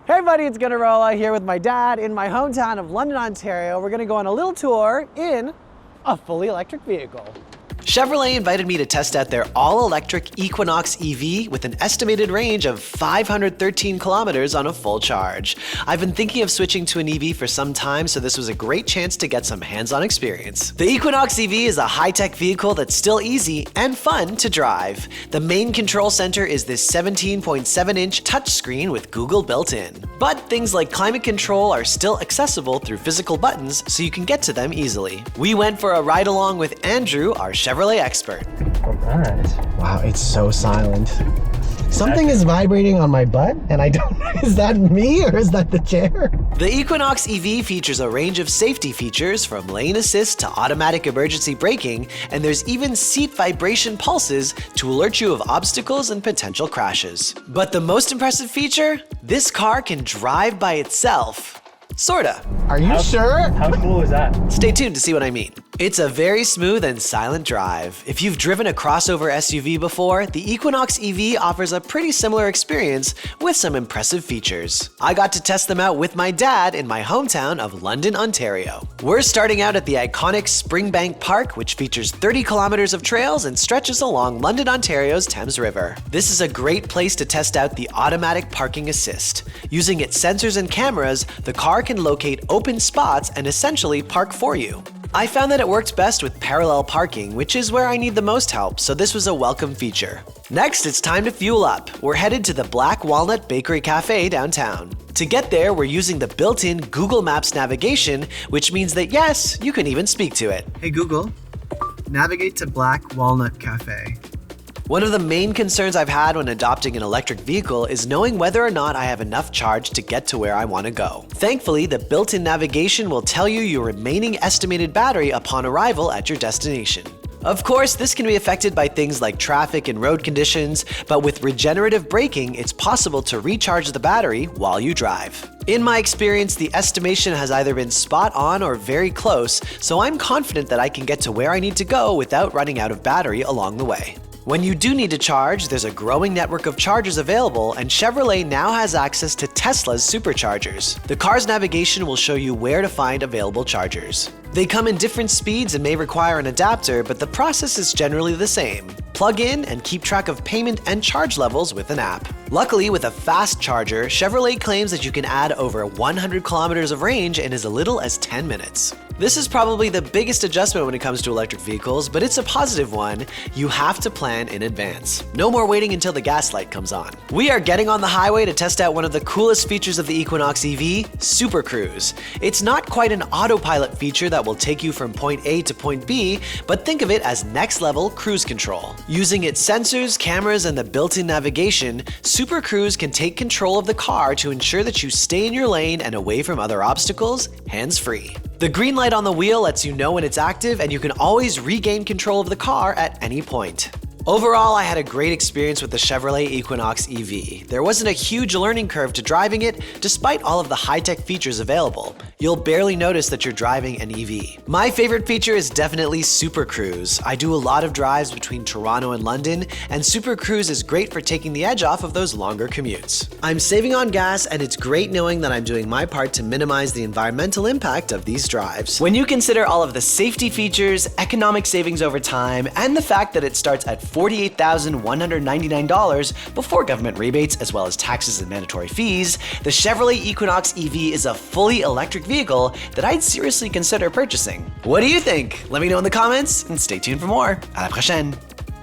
Hey everybody, it's Gunnarolla here with my dad in my hometown of London, Ontario. We're gonna go on a little tour in a fully electric vehicle. Chevrolet invited me to test out their all-electric Equinox EV with an estimated range of 513 kilometers on a full charge. I've been thinking of switching to an EV for some time, so this was a great chance to get some hands-on experience. The Equinox EV is a high-tech vehicle that's still easy and fun to drive. The main control center is this 17.7-inch touchscreen with Google built in. But things like climate control are still accessible through physical buttons, so you can get to them easily. We went for a ride-along with Andrew, our Chevrolet expert. Alright. Wow, it's so silent. Something is vibrating on my butt, and I don't know, is that me or is that the chair? The Equinox EV features a range of safety features from lane assist to automatic emergency braking, and there's even seat vibration pulses to alert you of obstacles and potential crashes. But the most impressive feature? This car can drive by itself. Sorta. Are you sure? How cool is that? Stay tuned to see what I mean. It's a very smooth and silent drive. If you've driven a crossover SUV before, the Equinox EV offers a pretty similar experience with some impressive features. I got to test them out with my dad in my hometown of London, Ontario. We're starting out at the iconic Springbank Park, which features 30 kilometers of trails and stretches along London, Ontario's Thames River. This is a great place to test out the automatic parking assist. Using its sensors and cameras, the car can locate open spots and essentially park for you. I found that it worked best with parallel parking, which is where I need the most help, so this was a welcome feature. Next, it's time to fuel up. We're headed to the Black Walnut Bakery Cafe downtown. To get there, we're using the built-in Google Maps navigation, which means that yes, you can even speak to it. Hey Google, navigate to Black Walnut Cafe. One of the main concerns I've had when adopting an electric vehicle is knowing whether or not I have enough charge to get to where I want to go. Thankfully, the built-in navigation will tell you your remaining estimated battery upon arrival at your destination. Of course, this can be affected by things like traffic and road conditions, but with regenerative braking, it's possible to recharge the battery while you drive. In my experience, the estimation has either been spot on or very close, so I'm confident that I can get to where I need to go without running out of battery along the way. When you do need to charge, there's a growing network of chargers available, and Chevrolet now has access to Tesla's superchargers. The car's navigation will show you where to find available chargers. They come in different speeds and may require an adapter, but the process is generally the same. Plug in and keep track of payment and charge levels with an app. Luckily, with a fast charger, Chevrolet claims that you can add over 100 kilometers of range in as little as 10 minutes. This is probably the biggest adjustment when it comes to electric vehicles, but it's a positive one. You have to plan in advance. No more waiting until the gas light comes on. We are getting on the highway to test out one of the coolest features of the Equinox EV, SuperCruise. It's not quite an autopilot feature that will take you from point A to point B, but think of it as next-level cruise control. Using its sensors, cameras, and the built-in navigation, SuperCruise can take control of the car to ensure that you stay in your lane and away from other obstacles, hands-free. The green light on the wheel lets you know when it's active, and you can always regain control of the car at any point. Overall, I had a great experience with the Chevrolet Equinox EV. There wasn't a huge learning curve to driving it, despite all of the high-tech features available. You'll barely notice that you're driving an EV. My favorite feature is definitely SuperCruise. I do a lot of drives between Toronto and London, and SuperCruise is great for taking the edge off of those longer commutes. I'm saving on gas, and it's great knowing that I'm doing my part to minimize the environmental impact of these drives. When you consider all of the safety features, economic savings over time, and the fact that it starts at $48,199 before government rebates as well as taxes and mandatory fees, the Chevrolet Equinox EV is a fully electric vehicle that I'd seriously consider purchasing. What do you think? Let me know in the comments and stay tuned for more. À la prochaine!